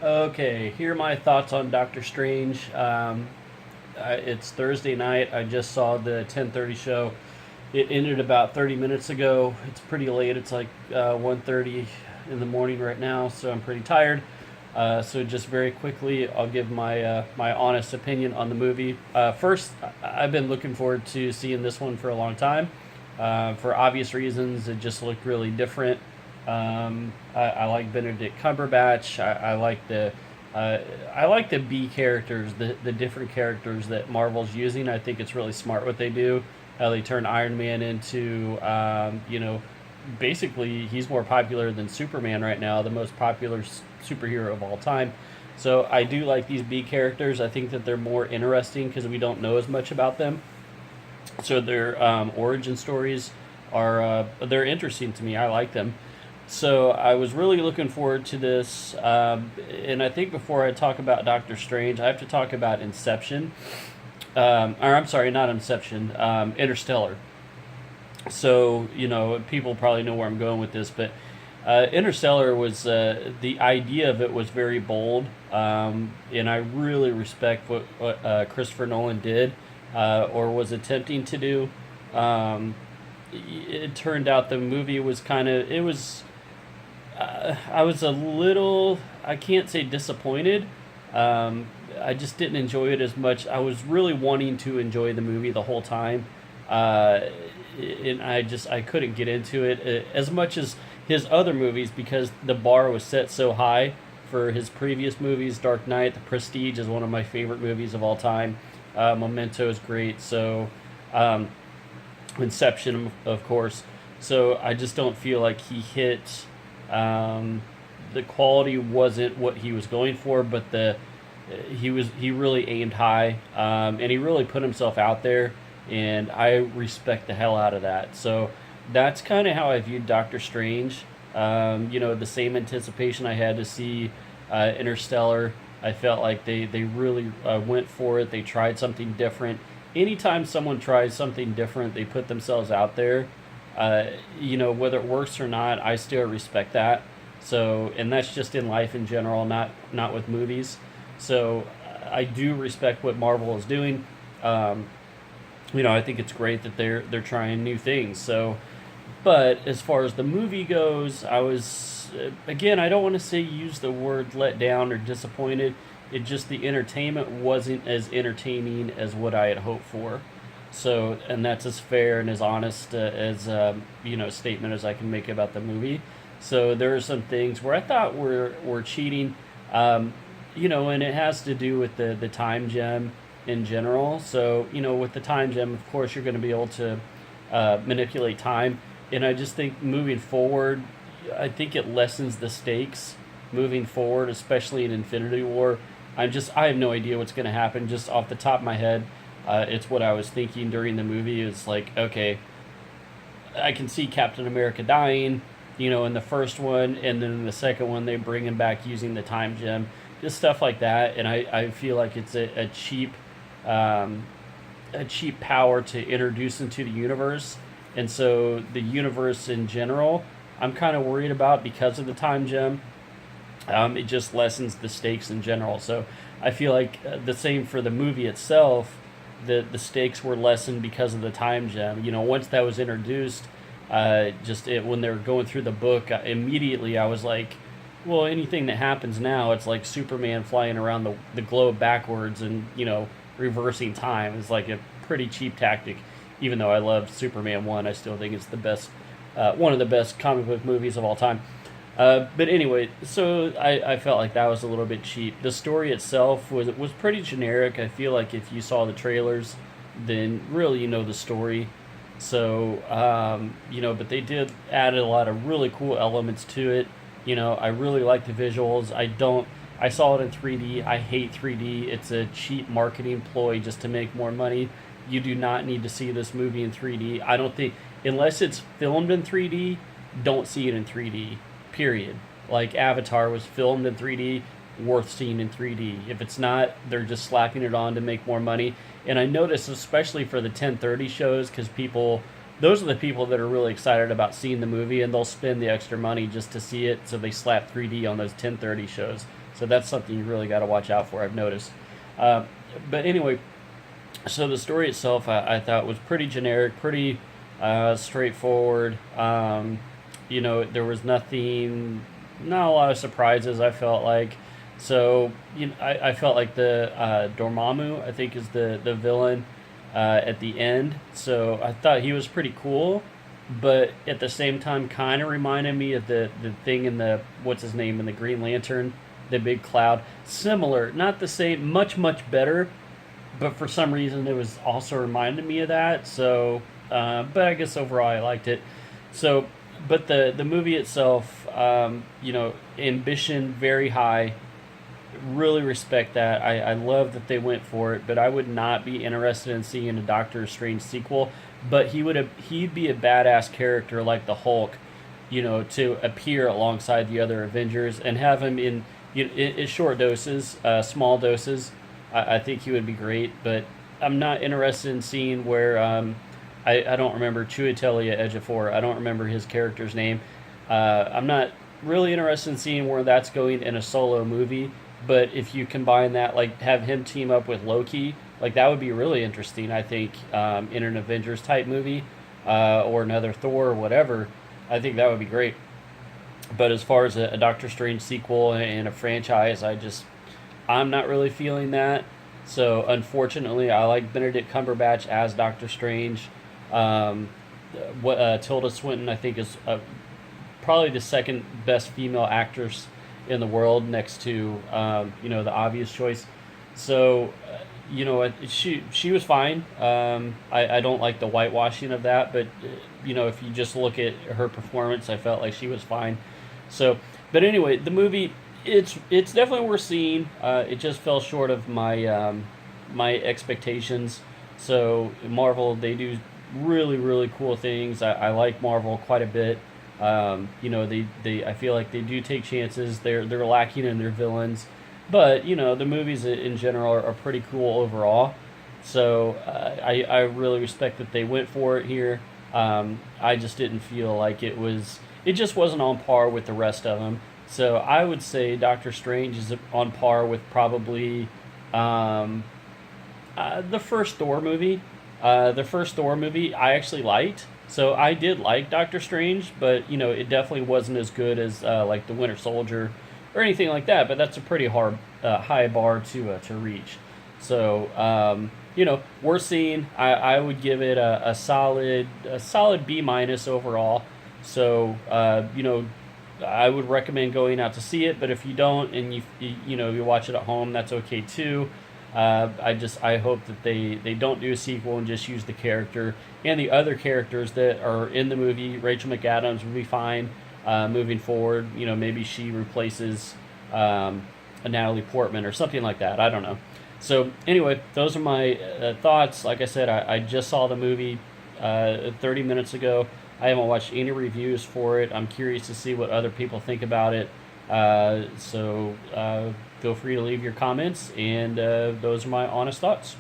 Okay, here are my thoughts on Doctor Strange. It's Thursday night. I just saw the 10:30 show. It ended about 30 minutes ago. It's pretty late. It's like 1:30 in the morning right now, so I'm pretty tired. So just very quickly, I'll give my honest opinion on the movie. First, I've been looking forward to seeing this one for a long time. For obvious reasons, it just looked really different. I like Benedict Cumberbatch. Uh, I like the B characters, the different characters that Marvel's using. I think it's really smart what they do. How they turn Iron Man into, basically he's more popular than Superman right now, the most popular superhero of all time. So I do like these B characters. I think that they're more interesting because we don't know as much about them. So their origin stories are they're interesting to me. I like them. So I was really looking forward to this, and I think before I talk about Doctor Strange, I have to talk about Inception. Or I'm sorry, not Inception, Interstellar. So people probably know where I'm going with this, but Interstellar was the idea of it was very bold, and I really respect what Christopher Nolan did or was attempting to do. Um, it turned out the movie was kind of it was I was a little, I can't say disappointed. Um, I just didn't enjoy it as much. I was really wanting to enjoy the movie the whole time. Uh, and I couldn't get into it as much as his other movies because the bar was set so high for his previous movies. Dark Knight, The Prestige is one of my favorite movies of all time. Memento is great. So, um, Inception, of course. So I just don't feel like he hit. Um, the quality wasn't what he was going for, but the he really aimed high, and he really put himself out there, and I respect the hell out of that. So that's kind of how I viewed Doctor Strange. The same anticipation I had to see Interstellar. I felt like they really went for it. They tried something different. Anytime someone tries something different, they put themselves out there. Whether it works or not, I still respect that. So, and that's just in life in general, not with movies. So, I do respect what Marvel is doing. Um, I think it's great that they're trying new things. So, but as far as the movie goes, I was again, I don't want to say use the word let down or disappointed. It just the entertainment wasn't as entertaining as what I had hoped for. So, and that's as fair and as honest as statement as I can make about the movie. So there are some things where I thought were cheating, um, and it has to do with the time gem in general. So with the time gem, of course, you're going to be able to manipulate time, and I just think moving forward, I think it lessens the stakes moving forward, especially in Infinity War. I have no idea what's going to happen just off the top of my head. It's what I was thinking during the movie. It's like, okay, I can see Captain America dying, in the first one, and then in the second one, they bring him back using the time gem, just stuff like that. And I feel like it's um, a cheap power to introduce into the universe. And so the universe in general, I'm kind of worried about because of the time gem. It just lessens the stakes in general. So I feel like the same for the movie itself. The stakes were lessened because of the time gem. Once that was introduced, when they were going through the book, immediately I was like, well, anything that happens now, it's like Superman flying around the globe backwards and reversing time is like a pretty cheap tactic. Even though I love Superman 1, I still think it's the best, one of the best comic book movies of all time. But anyway, so I felt like that was a little bit cheap. The story itself was pretty generic. I feel like if you saw the trailers, then really you know the story. So but they did add a lot of really cool elements to it. I really like the visuals. I saw it in 3D. I hate 3D. It's a cheap marketing ploy just to make more money. You do not need to see this movie in 3D. I don't think, unless it's filmed in 3D, don't see it in 3D, period. Like Avatar was filmed in 3D, worth seeing in 3D. If it's not, they're just slapping it on to make more money. And I notice, especially for the 10:30 shows, because those are the people that are really excited about seeing the movie, and they'll spend the extra money just to see it, so they slap 3D on those 10:30 shows. So that's something you really got to watch out for, I've noticed. Uh, but anyway, so the story itself, I thought was pretty generic, pretty straightforward. There was nothing, not a lot of surprises. I felt like, so I felt like the Dormammu, I think, is the villain at the end. So I thought he was pretty cool, but at the same time, kind of reminded me of the thing in the what's his name in the Green Lantern, the big cloud. Similar, not the same, much better, but for some reason it was also reminded me of that. So, but I guess overall I liked it. So, but the movie itself, ambition very high. Really respect that. I love that they went for it, but I would not be interested in seeing a Doctor Strange sequel. But he'd be a badass character like the Hulk, to appear alongside the other Avengers and have him in short doses, small doses. I think he would be great, but I'm not interested in seeing where I don't remember Chiwetel Ejiofor. I don't remember his character's name. I'm not really interested in seeing where that's going in a solo movie. But if you combine that, like have him team up with Loki, like that would be really interesting. I think in an Avengers type movie or another Thor or whatever, I think that would be great. But as far as a Doctor Strange sequel and a franchise, I'm not really feeling that. So unfortunately, I like Benedict Cumberbatch as Doctor Strange. Tilda Swinton, I think, is probably the second best female actress in the world, next to the obvious choice. So she was fine. I don't like the whitewashing of that, but if you just look at her performance, I felt like she was fine. So, but anyway, the movie, it's definitely worth seeing. It just fell short of my expectations. So Marvel, they do really cool things. I like Marvel quite a bit. They I feel like they do take chances. They're lacking in their villains, but the movies in general are pretty cool overall. So I really respect that they went for it here. I just didn't feel like it just wasn't on par with the rest of them. So I would say Doctor Strange is on par with probably the first Thor movie. The first Thor movie I actually liked. So I did like Doctor Strange, but it definitely wasn't as good as like the Winter Soldier or anything like that. But that's a pretty high bar to reach. So we're seeing. I would give it a solid B minus overall. So I would recommend going out to see it. But if you don't and you watch it at home, that's okay too. I hope that they don't do a sequel and just use the character and the other characters that are in the movie. Rachel McAdams would be fine moving forward. Maybe she replaces a Natalie Portman or something like that. I don't know. So anyway, those are my thoughts. Like I said, I just saw the movie 30 minutes ago. I haven't watched any reviews for it. I'm curious to see what other people think about it. So feel free to leave your comments, and those are my honest thoughts.